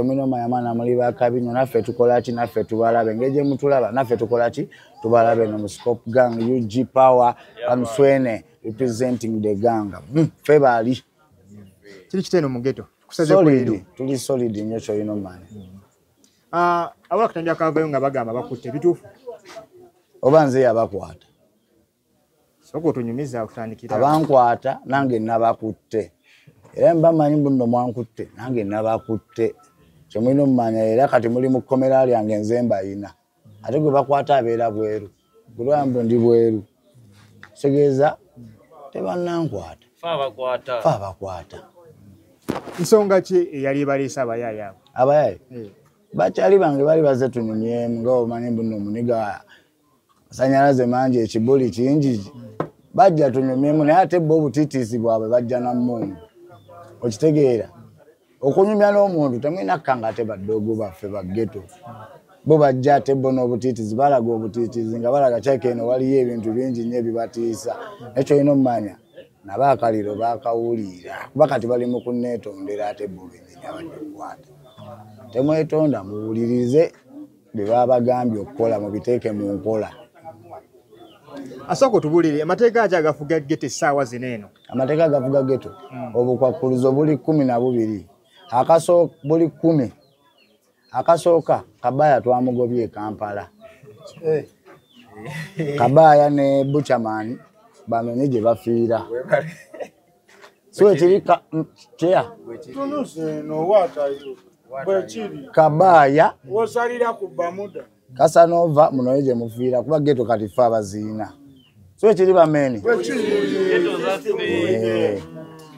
Mino mayamana muri bakabinyo naffe tukola ki naffe tubalabe ngeje mutulaba naffe tukola ki tubalabe no Scope Gang UG Power Amswene representing the gang febali kiri kiteno mu ghetto kusaze kwero tuli solid nnyo kyo ino mani abula kutandika kavayo nga bagamba bakutte bitufu obanze yabakwata soko tunyumiza kutandikira abankwata nange nabakutte era mbamanyi bunno mwankutte nange nabakutte Chomino mmanya era kati muri mu komera lyange nzemba ina ate gwe bakwata abeera bweru gulwambo ndi bweru segeza tebanankwata fa bakwata nsonga ki yali balisa abayaya abayaye bachali bange bali baze tunyumye ngo manyi bunno muniga sanyalaze manje ekibuli kingi bajja tunyumye mu naye ate bo butitisi bwabwe bajja na mungu okitegeera okunyumya n'omuntu temwina kanga ate baddogo baffe ba ghetto bo bajja ate bo n'obutitizi balaga obutitizi nga balaga kyake eno waliyo ebintu bingi nnyo ebibatiisa ekyo ino mmanya nabaakaliro baakawulira kuba kati bali mu kunneetondera ate bo bennyini abaddekwata temwetonda muwulirize bye babagambye okukola mubiteeke mu nkola asoko tubulire amateeka agafuga ghetto essaawa zino eno amateeka agafuga ghetto obukwakkulizo buli 12 akaso buli 10 akasooka Kabaya twamugobye Kampala Kabaya ne Buchaman bamenye gye bafiira so ekirika kya tunuse no watayo bwekiri Kabaya wosalira ku Bamuda Casanova muno yeje mufiira kuba ghetto kati fa bazina so ekiri bamene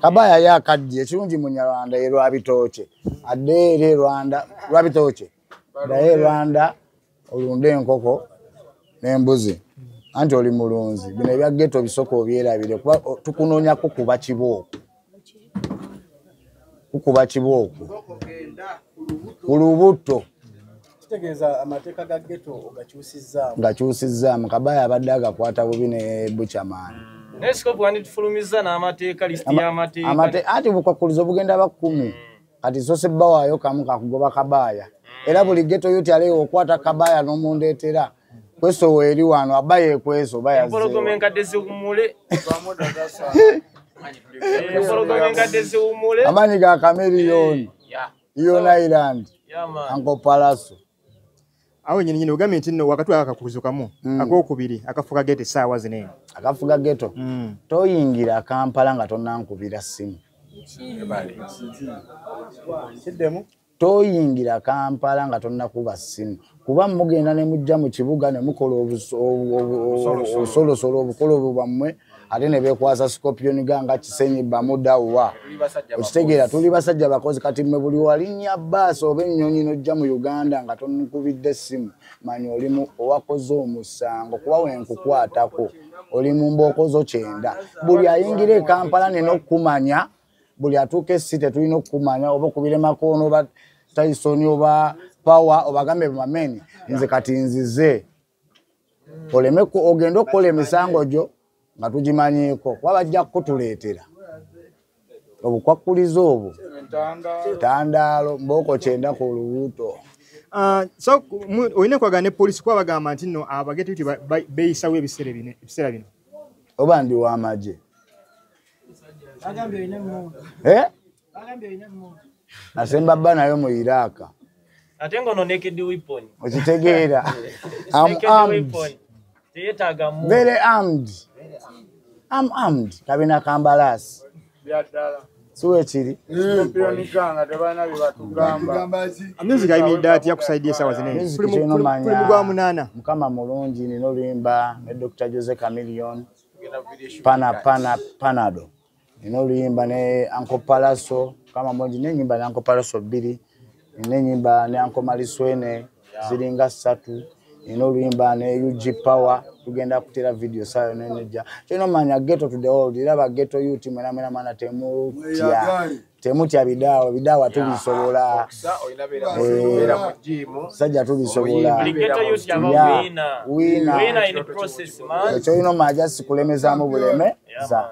Kabaya yakadye kirungi munyarwanda yero abitoche adere Rwanda lwabitoche daye Rwanda olunde enkoko n'embuzi anti oli mulunzi bino bya ghetto bisoko byerabire kuba tukunonya kukuba kiboko ulubuto kitegeza amateeka ga ghetto gakyusizaamu Kabaya abadde agakwata bubi ne Buchaman Nescope wandi tufulumiza na amateeka listi ya amateeka ati bukwakulizo bugenda ba 10 kati sose bawayo kamu kakugoba Kabaya era buli ghetto yote alewo okwata Kabaya n'omundeetera kweso weri wano abaye kweso baya empologomenga desiumule empologomenga desiumule amanyi ga Cameroon Iona Island Anko Palaso awo nyine ugamye nti no wakati akakuzukamu akokubiri akafuka ghetto essaawa zino eno akafuga ghetto toyingira Kampala nga tonnankubira simu kiddemu toyingira Kampala nga tonnakuba simu kuba mugenda ne mujja mu kibuga ne mukola obusolosolo obukolo bwammwe ate ne bekwasa Scorpion ganga Kisenyi Bamuda wa okitegeera tuli basajja bakozi kati mmwe buli walinnya bbaasi oba ennyonyi n'ojja mu Uganda nga tonnukubidde simu manyi olimu owakoze omusango kuba wenkukwatako oli mu mbookozo 9 buli ayingira e Kampala nina okukumanya buli atuuka esite tulina okukumanya oba okubire Makono oba Tyson oba Power obagambe bameni nze kati nzize oleme ogenda okukola emisango gyo nga tugimanyiiko kuba bajja kutuleetera obukwakkulizo obwo tandaalo mbooko 9 ku lubuto so oyina kwagana ne police kuba bagamba nti no abaghetto yuti beyisawo ebiseera bino oba ndi w'amagye agambye oyina asemba bba nayo mu Iraq ate ngono naked weapon okitegeera I'm armed very armed I'm armed kabina kambalasi suwe chiri Scorpion ganga tebana bibatugamba music ayimidde ati yakusaidia essaawa zino eno kuli mugwa munana mukama mulungi nino luyimba ne Dr. Jose Chameleon Panado nino luyimba ne Uncle Palaso kama mulungi nenyimba ne Uncle Palaso 2 nenyimba ne Uncle Maliswene ziringa 3 nino luyimba ne UG Power tugenda kutera video sayo neneja kino manya ghetto to the world iraba ghetto youth mena mana temutya bidawa tubisobola sajja tubisobola ghetto youth wina in the process man ekyo ino maja sikulemeza mu buleme za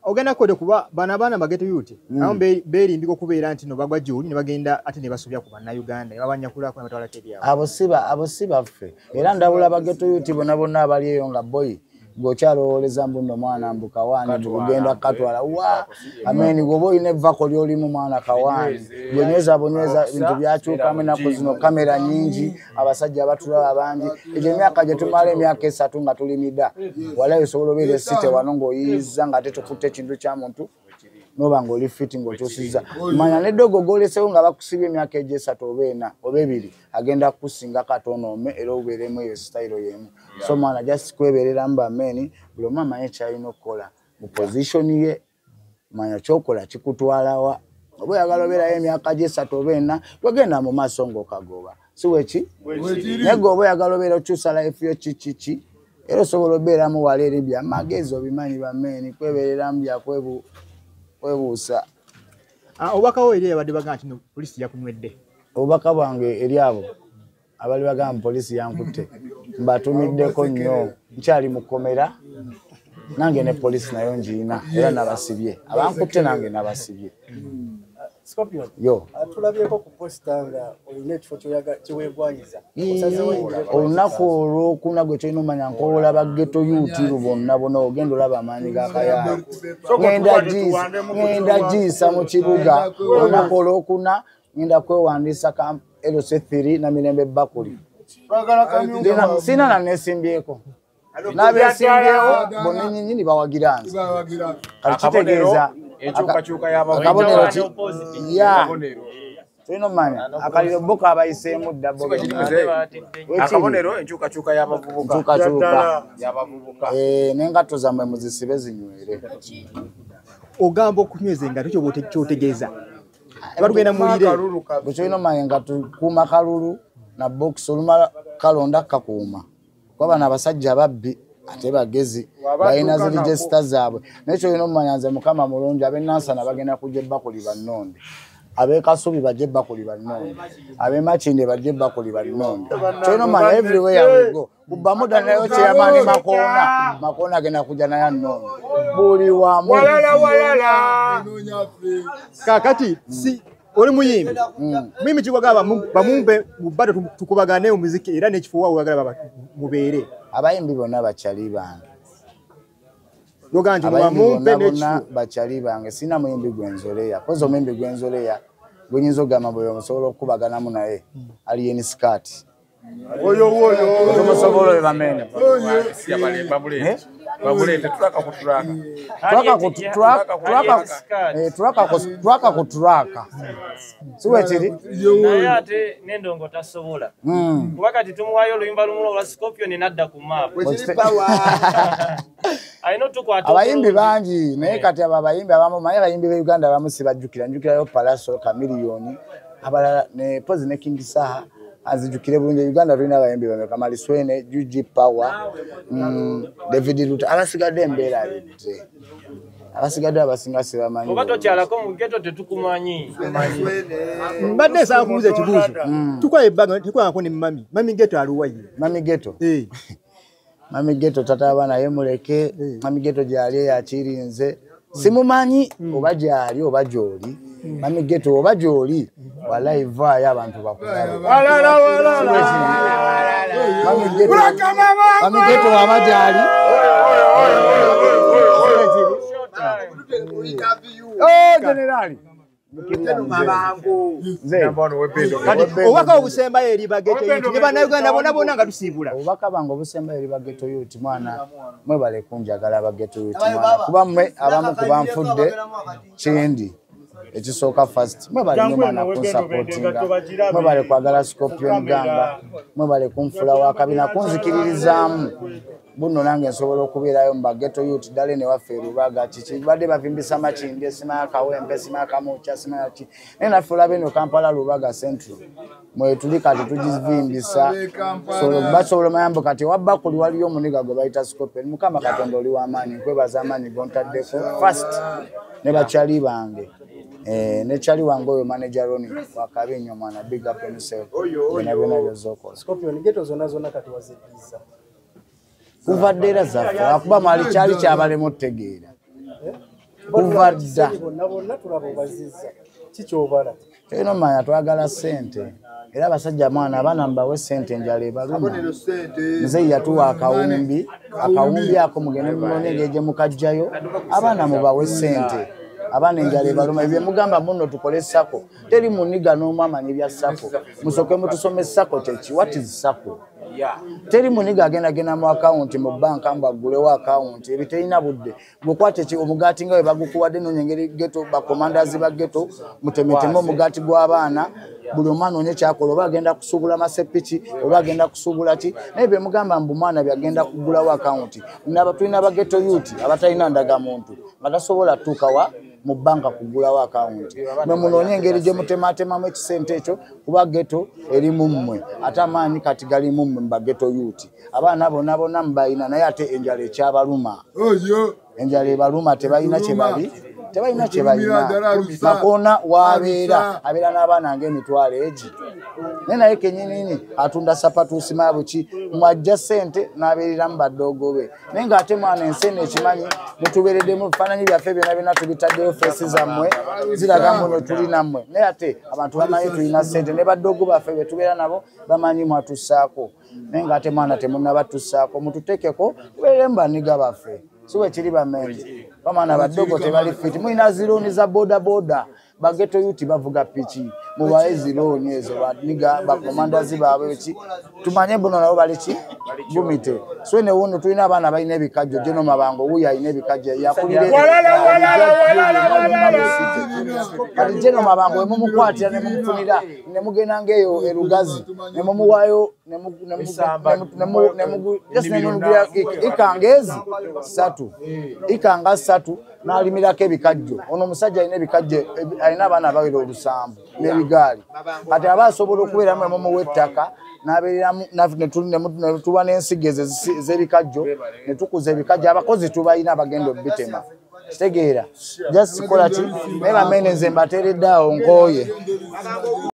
ogenda kode kuba bana bageto yuti nabo beri ndiko kubeera nti no bagwa juli ne bagenda ate ne basubya ku bana Uganda ne babanyakula ku abatwala kebya abo siba ffe era ndabula bageto yuti bonna abali eyo nga boy gokyalowoleza mbuno mwana mbuka wani kugenda katwala wa ameni goboyi ne vako lyoli mu mwana kawani bonyeza bintu byachuka mena kuzino kamera nyingi abasajja abatula abangi eje myaka je tumale myaka 3 nga tulimida wala isobolo bere site wanongo yiza nga tetukutte kintu kya muntu noba ngoli fitting okyosiza manya ne dogo golesewo nga bakusibye myaka eje 3 obena obebiri agenda kusinga katonome era oberemu yo style yemu so mwana just kweberera mba meni buli mama yekyalina okukola mu position ye manya kyokola kikutwalawa oba yagala obeerayo emyaka gye 3 obena twegenda mu maaso ng'okagoba si weki nego oba yagala obeera okyusa life yo kiki era osobola obeeramu wala eri byamagezi obimanyi bameni kwebereramu byakwebwebuusa obubakawo eri abadde bagamba nti poliisi yakunywedde obubaka bwange eri abo abali bagamba poliisi yankutte mbatumiddeko nnyo nkyali mukomera nange ne poliisi nayo njiina era nabasibye abankutte nange nabasibye Scorpion yo atulabyeko ku posta nga olina ekifo kiwegwanyiza olunaku olwokuna gwe kyolina omanya nkowola bageto yuti bonna ogenda olaba amaanyi gakayaago ngenda giisa mu kibuga olunaku olwokuna ngenda kwewandiisa LC3 na Mirembe Bakuli sina nanesimbyeko nabeesimbyewo bonnyini bawagiranze kakitegeeza enkyukakyuka akabonero tulina omanya akaliro boka abayiseemu dda akabonero enkyukakyuka y'abavubuka n'engatto zammwe muzisibe zinywere ogamba okunyweza engatto kyotegeeza batugenda mulire bwe tulina omanya nga tukuuma kalulu na box olumala kalonda kakuuma kuba bano abasajja ababbi ate bagezi balina ziregister zaabwe nekyo olina omanya nze mukama mulungi ab'enansana bagenda kujja ebbakuli bannonde ab'ekasubi bajja ebbakuli bannonde ab'emakinde bajja ebbakuli bannonde kyolina omanya everywhere we go kubbamuda nayo kyeyamaani makoona agenda kujja naye annonde buli wamu kakati si oli muyimbi mimi kigwaga bamumpe bado tukubagane omuziki era n'ekifuwa wagala mubeere abayimbi bonna bakyali bange yoganti bamumpe n'ekifuwa bakyali bange sina muyimbi gwenzoleya kozo omuyimbi gwenzoleya gwenyinza ogamba bwe omusobola okukubaganamu naye aliyeni skati oyo tumusobola we bamene twaka kuturaka siwe kiri naye ate n'endongo tasobola kuba kati tumuwaayo oluyimba lumu olwa Scorpion nadda ku map abayimbi bangi naye kati abo abayimbi abamu naye abayimbi be Uganda abamu sibajjukirayo Palaso Chameleone abalala ne Pozi ne King Saha azijukire bulungi Uganda tulina abayimbi bameka Maliswene Juji Power David Ruta abasigadde embeera yedde abasigadde abasinga sibamanyi oba tokyalako mu ghetto tetukumanyi mbadde nsaba kubuuza ekibuuzo tukwaye ebbaga tukwako ne mami ghetto aluwa ye mami ghetto mami ghetto tata abana yemuleke mami ghetto gyali yakirinze simumanyi oba gyali oba gyoli mami ghetto oba gyoli wallahi vaayo abantu bakulaba mami ghetto waba gyali generali obubaka obusembayo eri bageto yuti ne bannayuganda bonna nga tusiibula obubaka bange obusembayo eri bageto yuti mwana mwebale kunjagala bageto yuti mwana kuba mmwe abamu kubanfudde kindi ekisooka first mwebale nnyo mwana kunsapootinga mwebale kwagala Scorpion gamba mwebale kunfula wakabina kunzikiririzaamu buno nange nsobola okubeerayo mu bageto youth ddala ne waffe erubaga kiki badde bavimbisa makindi simaya kawempe simaya kamucha simaya ki naye naffe olaba eno Kampala Lubaga Central mwe tuli kati tugivimbisa basobola mayambo kati wabbakuli waliyo omuniga gwe bayita Scorpion mukama Katonda oli w'amaanyi nkwebaza amaanyi gontaddeko first ne bakyali bange ne chali wange oyo manager Roni wakabe nnyo mwana big up himself byonna byozokola Scorpion ghetto zonna kati wazigiza kuva ddera zaffe akuba mali kyali kyabalemu otegeera kuvadda bonna tulaba obazizza kikyobala eno manya twagala ssente era abasajja mwana abaana mbawe ssente enjala ebaluma nze yatuwa akawumbi ako mugende munone ngeje mukajjayo abaana mubawe ssente abaana enjala ebaluma ebyo mugamba muno tukole sako teri muniga n'omu amanyi bya sako musoke mutusome sako kyeki what is sako teri muniga agenda mu akawunti mu banka mbagulewo akawunti ebiterina budde gwekwate omugaati nga we bagukuwadde nonyengeri geto bakomandazi ba geto mutemetemu omugaati gw'abaana buli omwana onye kyakola oba agenda kusubula masepiki oba agenda kusubula ki naye bye mugamba mbu mwana byagenda kugulawo akawunti tulina abageto yuti abatalina ndagamuntu nga tasobola tuukawa mu banka kugulawo akawunti mwe munoonye engeri gye mutematemamu ekisente ekyo kuba geto eri mu mmwe ate amaanyi kati gali mu mmwe mubageto yuti abaana bonna mubayina naye ate enjala ekyabaluma enjala ebaluma tebalina kyebalina makona wabeera abeera n'abaana ng'emitwalo egi naye kenyinini atunda sapatuusi mabuki mwajja ssente n'abeereramu baddogo be naye ng'ate mwana ensi ekimanyi mutubeereddemu ebifaananyi byaffe byonna tubitaddeyo feesi zammwe ziraga muno tuli nammwe naye ate abantu bamanyi tulina ssente ne baddogo baffe be tubeera nabo bamanyi mwatussaako naye ng'ate mwana temunnabatussaako mututekeko tubeeremu baniga baffe siwe kiri bamenyi bamana baddogo tebali fiti mulina zirooni za bodaboda bageto yuti bavuga piki mubaye zirooni ezo baniga bakomandazi baabwe ki tumanye buno nabo bali ki gumite so ne wuno tulina abaana balina ebikajjo Jeno Mabango wuyo alina ebikajjo yakulire kati Jeno Mabango mumukwatira ne mumufunira ne mugenda ngeyo erugazi ne mumuwayo ikanga satu n'alimirako ebikajjo ono omusajja alina ebikajjo alina abaana abawera olusambu n'ebigaali kati aba asobola okubeeramu emumu w'ettaka n'abeereramu ne tuba n'ensigo ezo ez'ebikajjo ne tukuza ebikajjo abakozi tubalina abagenda obitema kitegeera just kola ki naye bamene nze mbateeredde awo nkooye